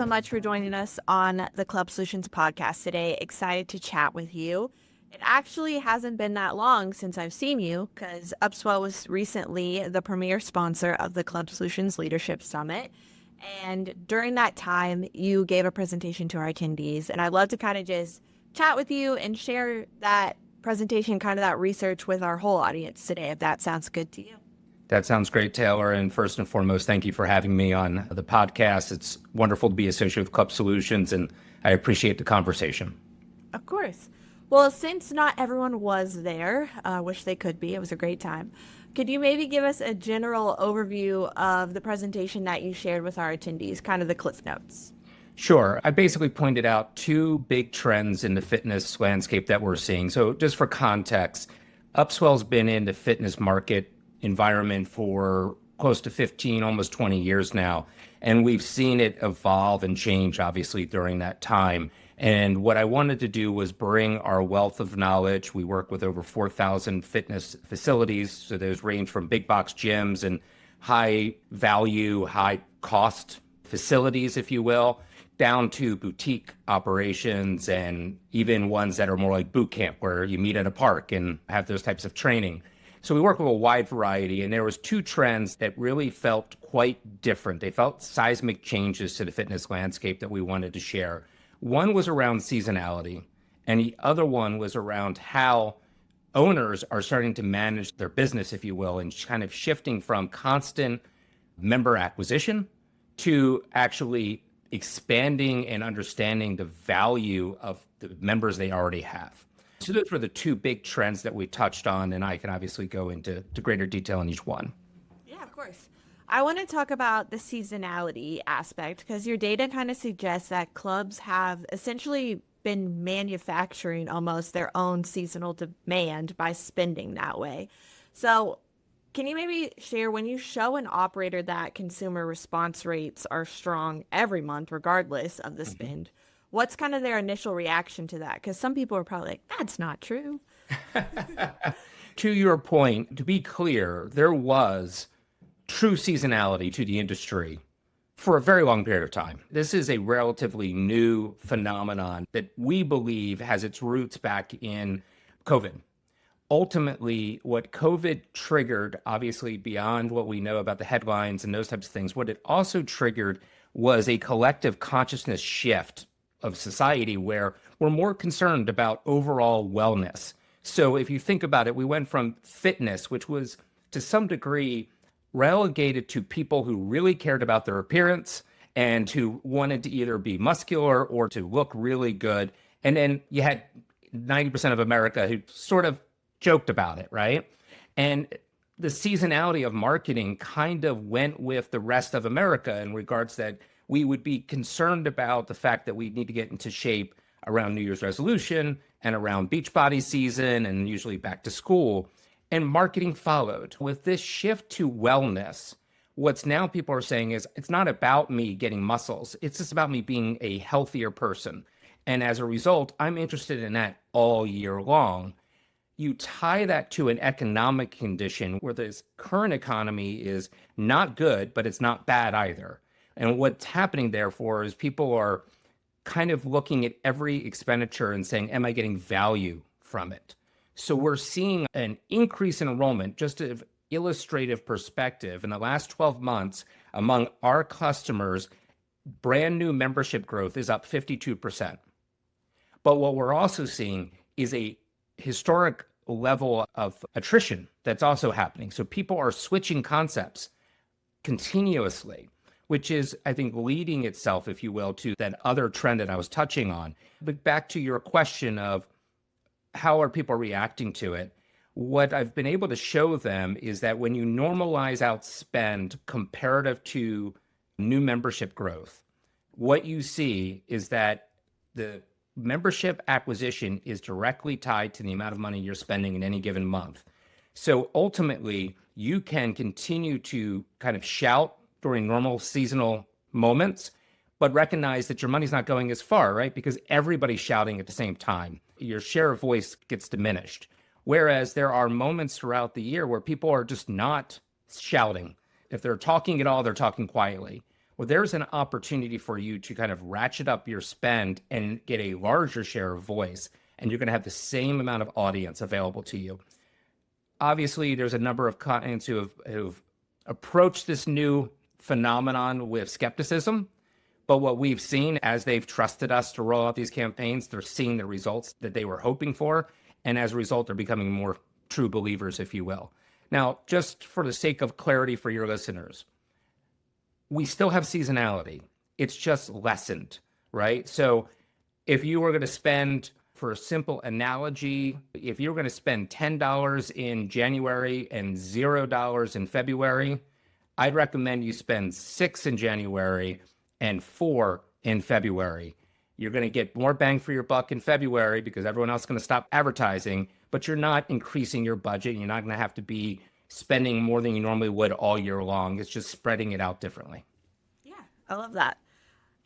so much for joining us on the Club Solutions podcast today. Excited to chat with you. It actually hasn't been that long since I've seen you because UpSwell was recently the premier sponsor of the Club Solutions Leadership Summit. And during that time, you gave a presentation to our attendees. And I'd love to kind of just chat with you and share that presentation, kind of that research with our whole audience today, if that sounds good to you. That sounds great, Taylor. And first and foremost, thank you for having me on the podcast. It's wonderful to be associated with Club Solutions, and I appreciate the conversation. Of course. Well, since not everyone was there, wish they could be. It was a great time. Could you maybe give us a general overview of the presentation that you shared with our attendees, kind of the Cliff Notes? Sure. I basically pointed out two big trends in the fitness landscape that we're seeing. So just for context, UpSwell's been in the fitness market environment for close to 15, almost 20 years now. And we've seen it evolve and change, obviously, during that time. And what I wanted to do was bring our wealth of knowledge. We work with over 4,000 fitness facilities. So those range from big box gyms and high value, high cost facilities, if you will, down to boutique operations and even ones that are more like boot camp where you meet at a park and have those types of training. So we work with a wide variety, and there was two trends that really felt quite different. They felt seismic changes to the fitness landscape that we wanted to share. One was around seasonality, and the other one was around how owners are starting to manage their business, if you will, and kind of shifting from constant member acquisition to actually expanding and understanding the value of the members they already have. So those were the two big trends that we touched on, and I can obviously go into greater detail on each one. Yeah, of course. I want to talk about the seasonality aspect because your data kind of suggests that clubs have essentially been manufacturing almost their own seasonal demand by spending that way. So can you maybe share when you show an operator that consumer response rates are strong every month, regardless of the spend? What's kind of their initial reaction to that? Because some people are probably like, that's not true. To your point, to be clear, there was true seasonality to the industry for a very long period of time. This is a relatively new phenomenon that we believe has its roots back in COVID. Ultimately, what COVID triggered, obviously beyond what we know about the headlines and those types of things, what it also triggered was a collective consciousness shift of society where we're more concerned about overall wellness. So if you think about it, we went from fitness, which was to some degree relegated to people who really cared about their appearance and who wanted to either be muscular or to look really good. And then you had 90% of America who sort of joked about it, right? And the seasonality of marketing kind of went with the rest of America in regards that we would be concerned about the fact that we need to get into shape around New Year's resolution and around Beachbody season and usually back to school. And marketing followed. With this shift to wellness, what's now people are saying is it's not about me getting muscles. It's just about me being a healthier person. And as a result, I'm interested in that all year long. You tie that to an economic condition where this current economy is not good, but it's not bad either. And what's happening, therefore, is people are kind of looking at every expenditure and saying, am I getting value from it? So we're seeing an increase in enrollment, just of illustrative perspective. In the last 12 months, among our customers, brand new membership growth is up 52%. But what we're also seeing is a historic level of attrition that's also happening. So people are switching concepts continuously, which is, I think, leading itself, if you will, to that other trend that I was touching on. But back to your question of how are people reacting to it? What I've been able to show them is that when you normalize out spend comparative to new membership growth, what you see is that the membership acquisition is directly tied to the amount of money you're spending in any given month. So ultimately, you can continue to kind of shout during normal seasonal moments, but recognize that your money's not going as far, right? Because everybody's shouting at the same time. Your share of voice gets diminished. Whereas there are moments throughout the year where people are just not shouting. If they're talking at all, they're talking quietly. Well, there's an opportunity for you to kind of ratchet up your spend and get a larger share of voice, and you're going to have the same amount of audience available to you. Obviously, there's a number of clients who've approached this new phenomenon with skepticism. But what we've seen as they've trusted us to roll out these campaigns, they're seeing the results that they were hoping for. And as a result, they're becoming more true believers, if you will. Now, just for the sake of clarity for your listeners, we still have seasonality. It's just lessened, right? So if you were going to spend, for a simple analogy, if you were going to spend $10 in January and $0 in February, I'd recommend you spend 6 in January and 4 in February. You're going to get more bang for your buck in February because everyone else is going to stop advertising, but you're not increasing your budget. You're not going to have to be spending more than you normally would all year long. It's just spreading it out differently. Yeah, I love that.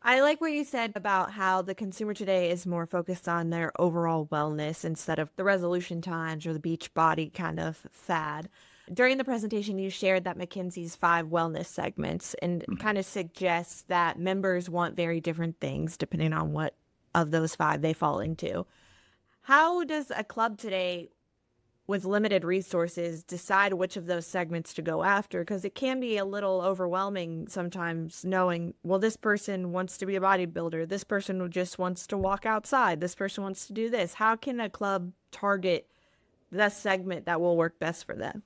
I like what you said about how the consumer today is more focused on their overall wellness instead of the resolution times or the beach body kind of fad. During the presentation, you shared that McKinsey's 5 wellness segments and kind of suggests that members want very different things depending on what of those 5 they fall into. How does a club today with limited resources decide which of those segments to go after? Because it can be a little overwhelming sometimes knowing, well, this person wants to be a bodybuilder. This person just wants to walk outside. This person wants to do this. How can a club target the segment that will work best for them?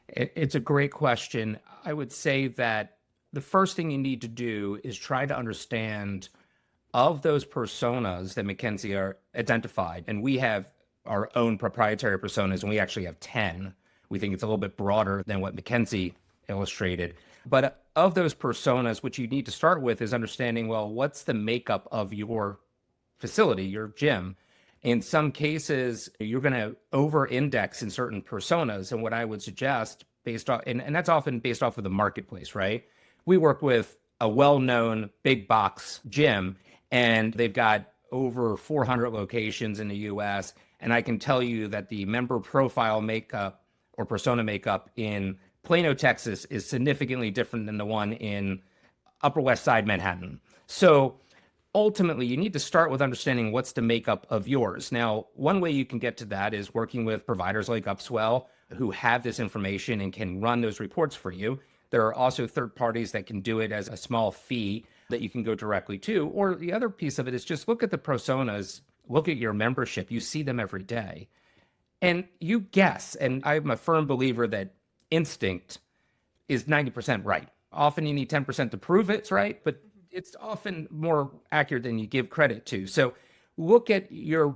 It's a great question. I would say that the first thing you need to do is try to understand of those personas that McKinsey are identified, and we have our own proprietary personas, and we actually have 10. We think it's a little bit broader than what McKinsey illustrated. But of those personas, what you need to start with is understanding, well, what's the makeup of your facility, your gym? In some cases, you're going to over-index in certain personas. And what I would suggest based off, and that's often based off of the marketplace, right? We work with a well-known big box gym, and they've got over 400 locations in the US. And I can tell you that the member profile makeup or persona makeup in Plano, Texas is significantly different than the one in Upper West Side Manhattan. So ultimately, you need to start with understanding what's the makeup of yours. Now, one way you can get to that is working with providers like UpSwell who have this information and can run those reports for you. There are also third parties that can do it as a small fee that you can go directly to. Or the other piece of it is just look at the personas, look at your membership. You see them every day. And you guess, and I'm a firm believer that instinct is 90% right. Often you need 10% to prove it's right, but it's often more accurate than you give credit to. So look at your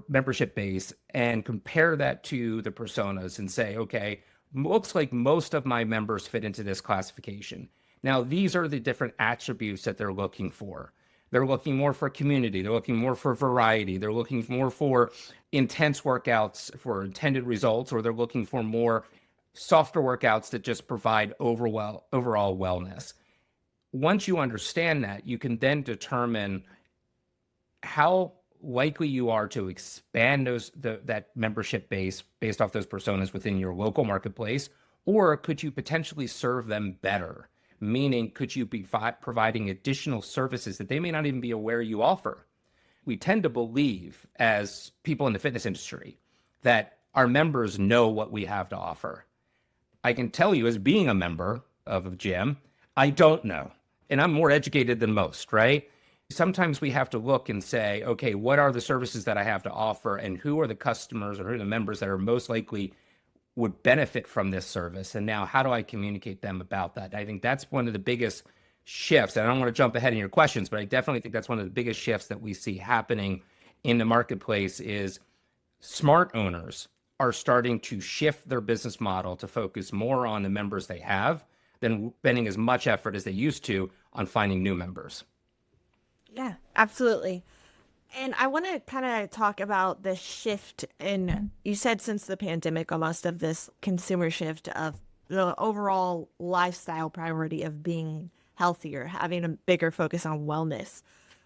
membership base and compare that to the personas and say, okay, looks like most of my members fit into this classification. Now, these are the different attributes that they're looking for. They're looking more for community. They're looking more for variety. They're looking more for intense workouts for intended results, or they're looking for more softer workouts that just provide overall wellness. Once you understand that, you can then determine how likely you are to expand that membership base based off those personas within your local marketplace, or could you potentially serve them better? Meaning, could you be providing additional services that they may not even be aware you offer? We tend to believe, as people in the fitness industry, that our members know what we have to offer. I can tell you, as being a member of a gym, I don't know. And I'm more educated than most, right? Sometimes we have to look and say, okay, what are the services that I have to offer, and who are the customers or who are the members that are most likely would benefit from this service? And now how do I communicate them about that? I think that's one of the biggest shifts. And I don't want to jump ahead in your questions, but I definitely think that's one of the biggest shifts that we see happening in the marketplace is smart owners are starting to shift their business model to focus more on the members they have than spending as much effort as they used to on finding new members. Yeah, absolutely. And I want to kind of talk about the shift in, you said since the pandemic, almost of this consumer shift of the overall lifestyle priority of being healthier, having a bigger focus on wellness.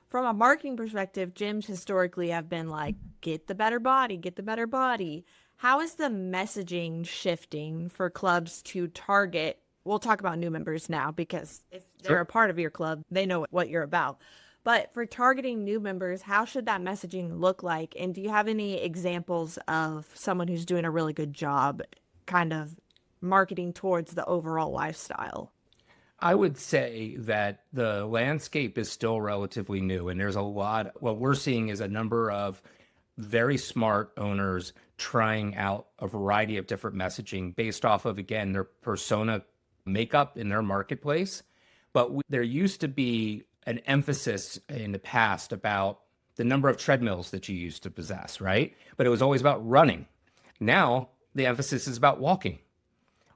From a marketing perspective, gyms historically have been like, get the better body, get the better body. How is the messaging shifting for clubs to target we'll talk about new members now because if they're Sure. a part of your club, they know what you're about. But for targeting new members, how should that messaging look like? And do you have any examples of someone who's doing a really good job kind of marketing towards the overall lifestyle? I would say that the landscape is still relatively new, and there's a lot. What we're seeing is a number of very smart owners trying out a variety of different messaging based off of, again, their persona makeup in their marketplace. But there used to be an emphasis in the past about the number of treadmills that you used to possess, right? But it was always about running. Now the emphasis is about walking.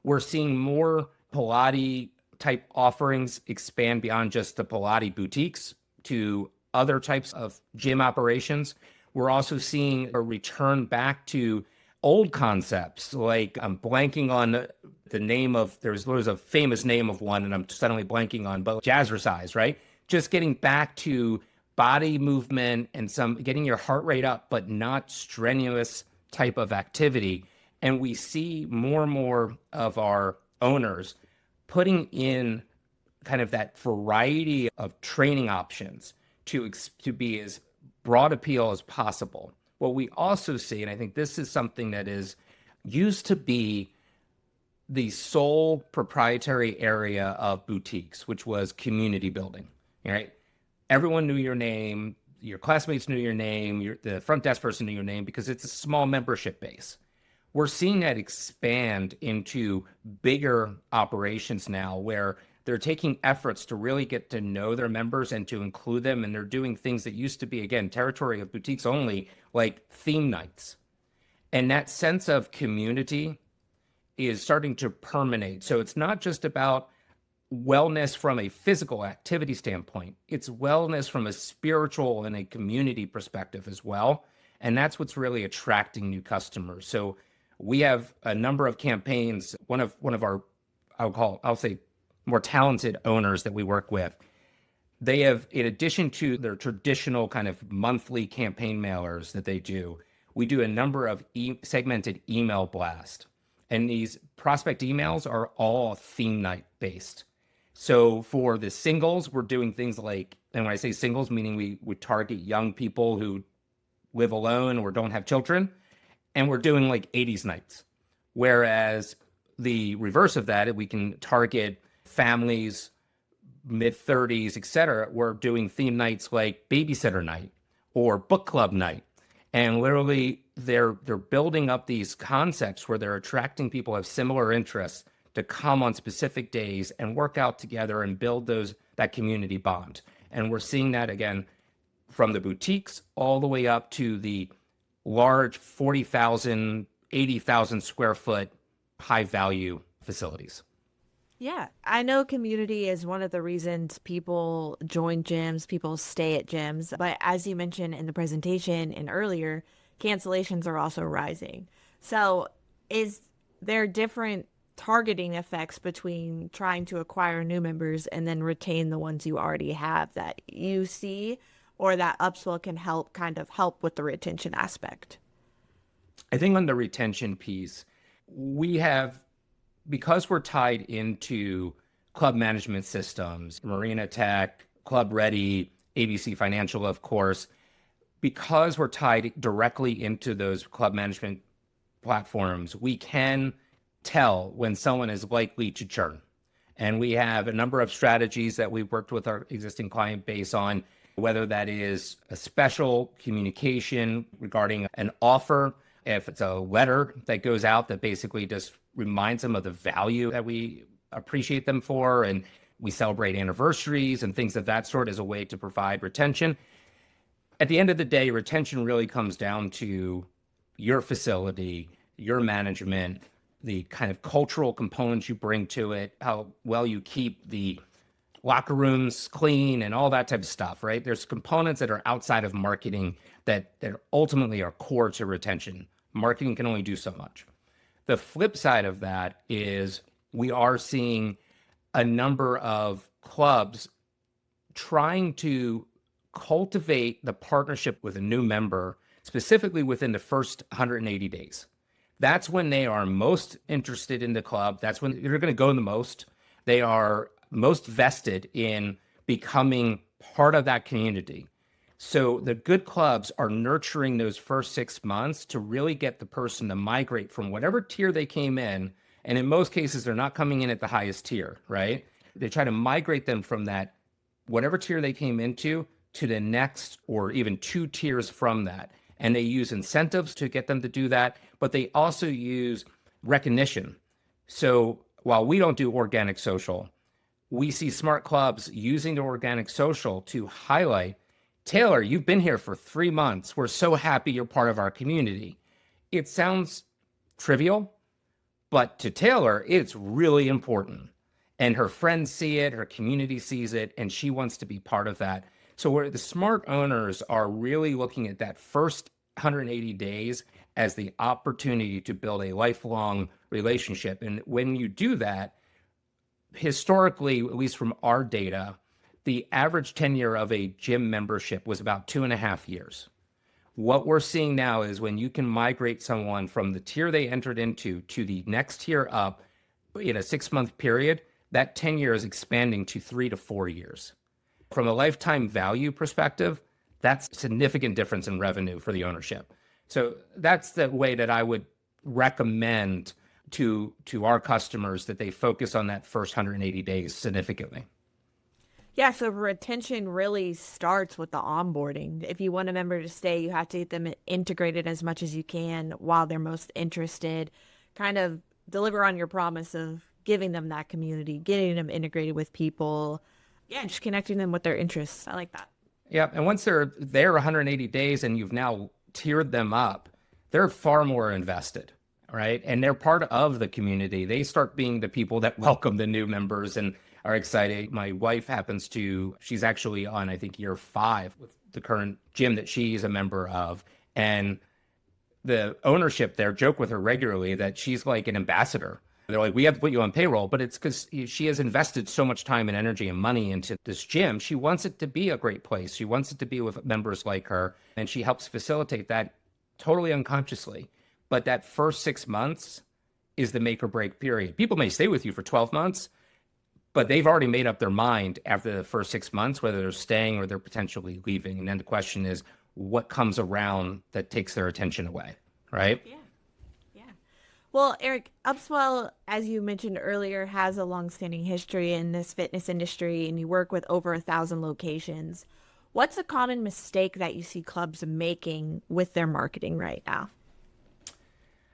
We're seeing more Pilates type offerings expand beyond just the Pilates boutiques to other types of gym operations. We're also seeing a return back to old concepts, like I'm blanking on the name of, there's a famous name of one and I'm suddenly blanking on, but jazzercise, right? Just getting back to body movement and some getting your heart rate up, but not strenuous type of activity. And we see more and more of our owners putting in kind of that variety of training options to be as broad appeal as possible. What we also see, and I think this is something that is used to be the sole proprietary area of boutiques, which was community building, right? Everyone knew your name, your classmates knew your name, the front desk person knew your name because it's a small membership base. We're seeing that expand into bigger operations now where they're taking efforts to really get to know their members and to include them. And they're doing things that used to be, again, territory of boutiques only, like theme nights. And that sense of community is starting to permeate. So it's not just about wellness from a physical activity standpoint, it's wellness from a spiritual and a community perspective as well. And that's what's really attracting new customers. So we have a number of campaigns. One of our, I'll say, more talented owners that we work with, they have, in addition to their traditional kind of monthly campaign mailers that they do, we do a number of segmented email blast. And these prospect emails are all theme night based. So for the singles, we're doing things like, and when I say singles, meaning we would target young people who live alone or don't have children, and we're doing like 80s nights. Whereas the reverse of that, we can target families, mid 30s, et cetera. We're doing theme nights like babysitter night or book club night. And literally they're building up these concepts where they're attracting people who have similar interests to come on specific days and work out together and build that community bond. And we're seeing that again from the boutiques all the way up to the large 40,000, 80,000 square foot high value facilities. Yeah, I know community is one of the reasons people join gyms, people stay at gyms. But as you mentioned in the presentation and earlier, cancellations are also rising. So, is there different targeting effects between trying to acquire new members and then retain the ones you already have that you see, or that UpSwell can help with the retention aspect? I think on the retention piece, we have, because we're tied into club management systems, Marina Tech, Club Ready, ABC Financial, of course, because we're tied directly into those club management platforms, we can tell when someone is likely to churn. And we have a number of strategies that we've worked with our existing client base on, whether that is a special communication regarding an offer, if it's a letter that goes out that basically just reminds them of the value that we appreciate them for, and we celebrate anniversaries and things of that sort as a way to provide retention. At the end of the day, retention really comes down to your facility, your management, the kind of cultural components you bring to it, how well you keep the locker rooms clean and all that type of stuff, right? There's components that are outside of marketing that ultimately are core to retention. Marketing can only do so much. The flip side of that is we are seeing a number of clubs trying to cultivate the partnership with a new member, specifically within the first 180 days. That's when they are most interested in the club. That's when they're going to go the most. They are most vested in becoming part of that community. So the good clubs are nurturing those first 6 months to really get the person to migrate from whatever tier they came in. And in most cases, they're not coming in at the highest tier, right? They try to migrate them from that, whatever tier they came into, to the next or even 2 tiers from that. And they use incentives to get them to do that, but they also use recognition. So while we don't do organic social, we see smart clubs using the organic social to highlight, Taylor, you've been here for 3 months. We're so happy you're part of our community. It sounds trivial, but to Taylor, it's really important. And her friends see it, her community sees it, and she wants to be part of that. So where the smart owners are really looking at that first 180 days as the opportunity to build a lifelong relationship. And when you do that, historically, at least from our data, the average tenure of a gym membership was about 2.5 years. What we're seeing now is when you can migrate someone from the tier they entered into to the next tier up in a 6-month period, that tenure is expanding to 3 to 4 years. From a lifetime value perspective, that's a significant difference in revenue for the ownership. So that's the way that I would recommend to our customers that they focus on that first 180 days significantly. Yeah, so retention really starts with the onboarding. If you want a member to stay, you have to get them integrated as much as you can while they're most interested. Kind of deliver on your promise of giving them that community, getting them integrated with people. Yeah, just connecting them with their interests. I like that. Yeah, and once they're there 180 days and you've now tiered them up, they're far more invested, right? And they're part of the community. They start being the people that welcome the new members and are excited. My wife she's actually on, I think, year 5 with the current gym that she's a member of. And the ownership there joke with her regularly that she's like an ambassador. They're like, we have to put you on payroll, but it's because she has invested so much time and energy and money into this gym. She wants it to be a great place. She wants it to be with members like her, and she helps facilitate that totally unconsciously. But that first 6 months is the make or break period. People may stay with you for 12 months, but they've already made up their mind after the first 6 months, whether they're staying or they're potentially leaving. And then the question is, what comes around that takes their attention away, right? Yeah. Well, Eric, UpSwell, as you mentioned earlier, has a longstanding history in this fitness industry, and you work with over 1,000 locations. What's a common mistake that you see clubs making with their marketing right now?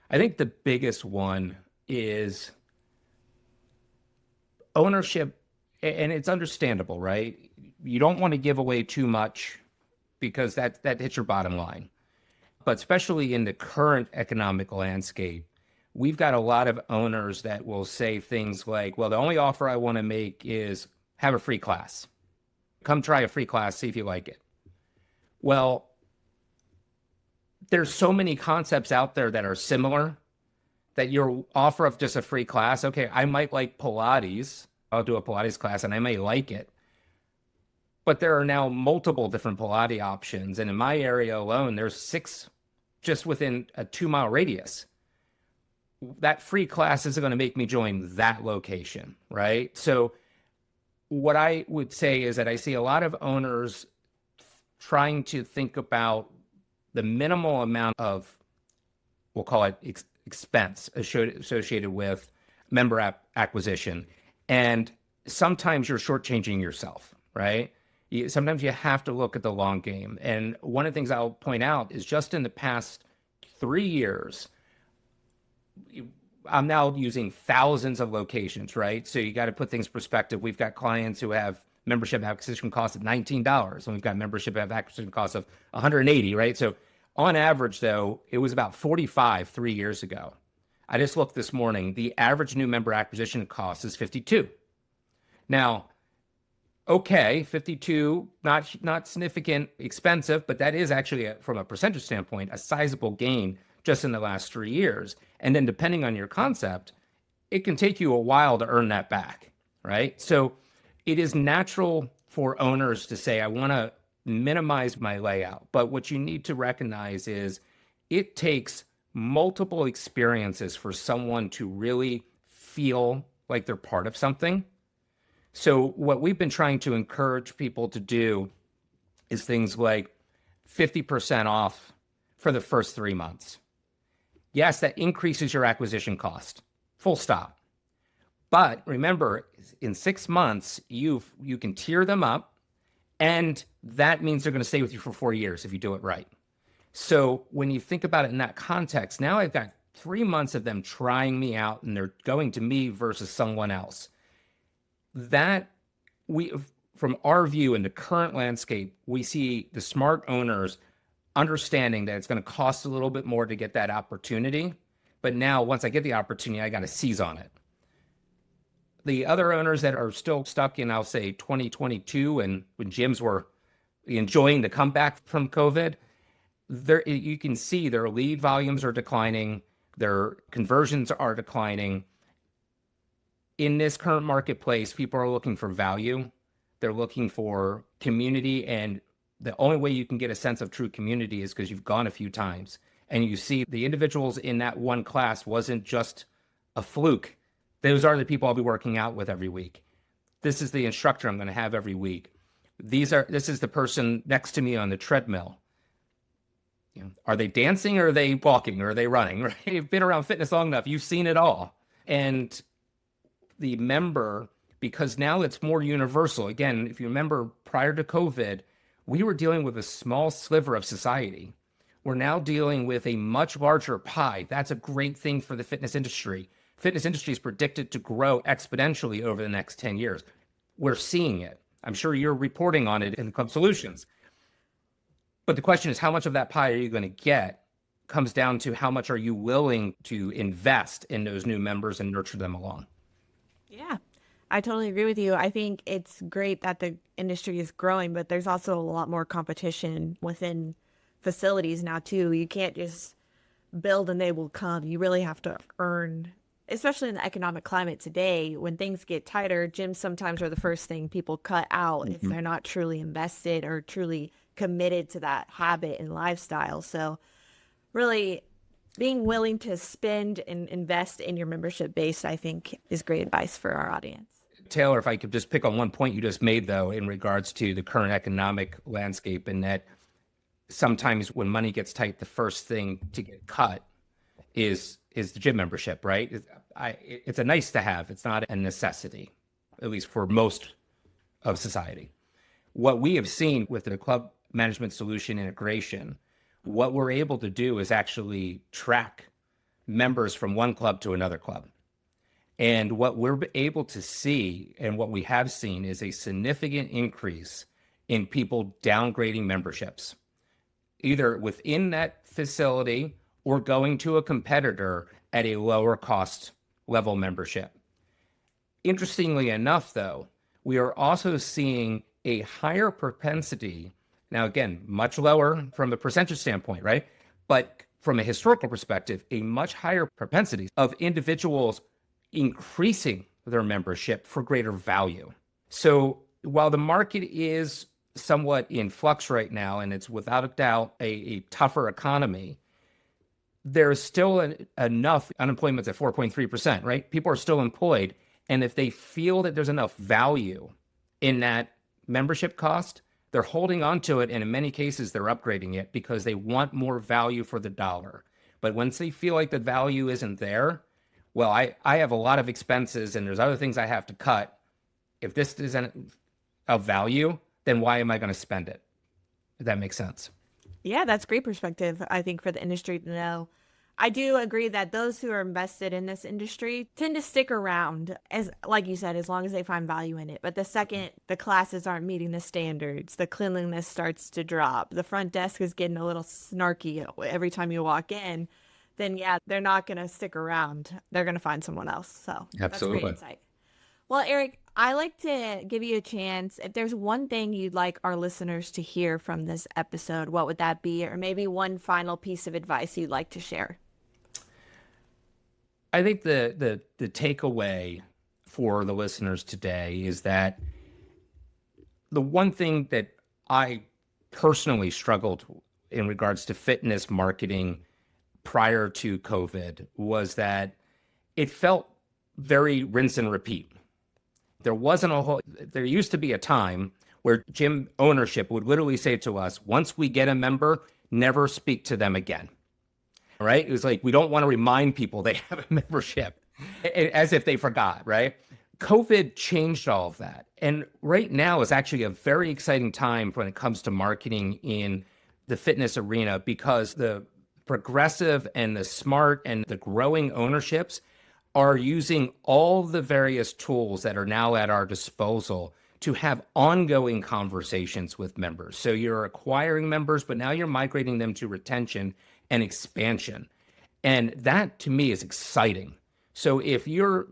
I think the biggest one is ownership, and it's understandable, right? You don't want to give away too much because that hits your bottom line. But especially in the current economic landscape, we've got a lot of owners that will say things like, well, the only offer I want to make is have a free class. Come try a free class, see if you like it. Well, there's so many concepts out there that are similar that your offer of just a free class, okay, I might like Pilates. I'll do a Pilates class and I may like it. But there are now multiple different Pilates options. And in my area alone, there's 6 just within a 2-mile radius. That free class isn't going to make me join that location, right? So what I would say is that I see a lot of owners trying to think about the minimal amount of, we'll call it expense associated with member acquisition. And sometimes you're shortchanging yourself, right? Sometimes you have to look at the long game. And one of the things I'll point out is just in the past 3 years, I'm now using thousands of locations, right? So you got to put things in perspective. We've got clients who have membership acquisition costs of $19, and we've got membership acquisition costs of $180, right? So on average, though, it was about 45 3 years ago. I just looked this morning. The average new member acquisition cost is 52. Now, okay, 52, not significant, expensive, but that is actually, from a percentage standpoint, a sizable gain just in the last 3 years. And then depending on your concept, it can take you a while to earn that back, right? So it is natural for owners to say, I want to minimize my layout. But what you need to recognize is it takes multiple experiences for someone to really feel like they're part of something. So what we've been trying to encourage people to do is things like 50% off for the first 3 months. Yes, that increases your acquisition cost, full stop. But remember, in 6 months, you can tier them up, and that means they're going to stay with you for 4 years if you do it right. So when you think about it in that context, now I've got 3 months of them trying me out, and they're going to me versus someone else. That from our view in the current landscape, we see the smart owners understanding that it's going to cost a little bit more to get that opportunity. But now, once I get the opportunity, I got to seize on it. The other owners that are still stuck in, I'll say, 2022, and when gyms were enjoying the comeback from COVID, you can see their lead volumes are declining, their conversions are declining. In this current marketplace, people are looking for value. They're looking for community, and the only way you can get a sense of true community is because you've gone a few times and you see the individuals in that one class wasn't just a fluke. Those are the people I'll be working out with every week. This is the instructor I'm going to have every week. This is the person next to me on the treadmill. Are they dancing, or are they walking, or are they running? Right? You've been around fitness long enough. You've seen it all. And the member, because now it's more universal. Again, if you remember, prior to COVID, we were dealing with a small sliver of society. We're now dealing with a much larger pie. That's a great thing for the fitness industry. Fitness industry is predicted to grow exponentially over the next 10 years. We're seeing it. I'm sure you're reporting on it in Club Solutions. But the question is, how much of that pie are you going to get? Comes down to how much are you willing to invest in those new members and nurture them along. Yeah, I totally agree with you. I think it's great that the industry is growing, but there's also a lot more competition within facilities now too. You can't just build and they will come. You really have to earn, especially in the economic climate today, when things get tighter. Gyms sometimes are the first thing people cut out if they're not truly invested or truly committed to that habit and lifestyle. So really being willing to spend and invest in your membership base, I think, is great advice for our audience. Taylor, if I could just pick on one point you just made, though, in regards to the current economic landscape, and that sometimes when money gets tight, the first thing to get cut is the gym membership, right? It's a nice to have. It's not a necessity, at least for most of society. What we have seen with the club management solution integration, what we're able to do is actually track members from one club to another club. And what we're able to see, and what we have seen, is a significant increase in people downgrading memberships, either within that facility or going to a competitor at a lower cost level membership. Interestingly enough, though, we are also seeing a higher propensity. Now, again, much lower from the percentage standpoint, right? But from a historical perspective, a much higher propensity of individuals increasing their membership for greater value. So while the market is somewhat in flux right now, and it's without a doubt a tougher economy, there's still enough. Unemployment's at 4.3%, right? People are still employed. And if they feel that there's enough value in that membership cost, they're holding on to it, and in many cases, they're upgrading it because they want more value for the dollar. But once they feel like the value isn't there, well, I have a lot of expenses, and there's other things I have to cut. If this isn't of value, then why am I going to spend it? If that makes sense. Yeah, that's great perspective, I think, for the industry to know. I do agree that those who are invested in this industry tend to stick around, as like you said, as long as they find value in it. But the second the classes aren't meeting the standards, the cleanliness starts to drop, the front desk is getting a little snarky every time you walk in, then yeah, they're not going to stick around. They're going to find someone else. So that's great insight. Well, Eric, I like to give you a chance. If there's one thing you'd like our listeners to hear from this episode, what would that be? Or maybe one final piece of advice you'd like to share? I think the takeaway for the listeners today is that the one thing that I personally struggled in regards to fitness marketing prior to COVID was that it felt very rinse and repeat. There used to be a time where gym ownership would literally say to us, once we get a member, never speak to them again. Right? It was like, we don't want to remind people they have a membership as if they forgot, right? COVID changed all of that. And right now is actually a very exciting time when it comes to marketing in the fitness arena, because the progressive and the smart and the growing ownerships are using all the various tools that are now at our disposal to have ongoing conversations with members. So you're acquiring members, but now you're migrating them to retention and expansion. And that to me is exciting. So if you're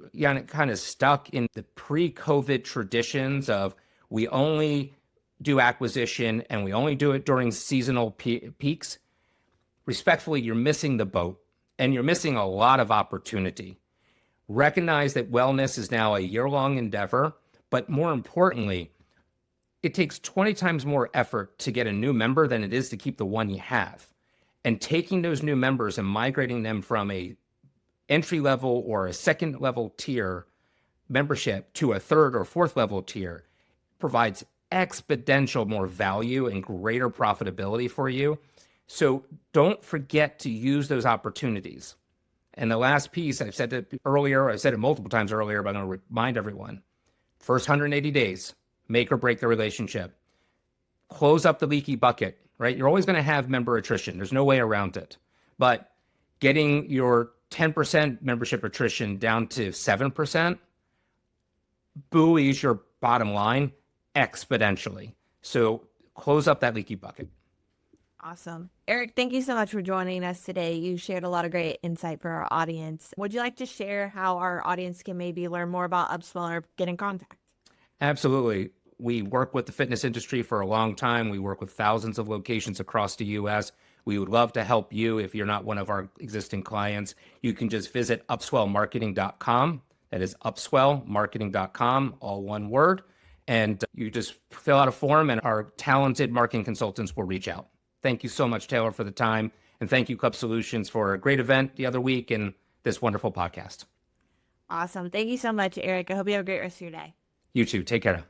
kind of stuck in the pre-COVID traditions of we only do acquisition and we only do it during seasonal peaks, respectfully, you're missing the boat and you're missing a lot of opportunity. Recognize that wellness is now a year-long endeavor, but more importantly, it takes 20 times more effort to get a new member than it is to keep the one you have. And taking those new members and migrating them from a entry level or a second level tier membership to a third or fourth level tier provides exponential more value and greater profitability for you. So don't forget to use those opportunities. And the last piece, I've said it earlier, I've said it multiple times earlier, but I'm going to remind everyone, first 180 days, make or break the relationship. Close up the leaky bucket, right? You're always going to have member attrition. There's no way around it. But getting your 10% membership attrition down to 7% buoys your bottom line exponentially. So close up that leaky bucket. Awesome. Eric, thank you so much for joining us today. You shared a lot of great insight for our audience. Would you like to share how our audience can maybe learn more about UpSwell or get in contact? Absolutely. We work with the fitness industry for a long time. We work with thousands of locations across the U.S. We would love to help you. If you're not one of our existing clients, you can just visit upswellmarketing.com. That is upswellmarketing.com, all one word. And you just fill out a form and our talented marketing consultants will reach out. Thank you so much, Taylor, for the time. And thank you, Club Solutions, for a great event the other week and this wonderful podcast. Awesome. Thank you so much, Eric. I hope you have a great rest of your day. You too. Take care.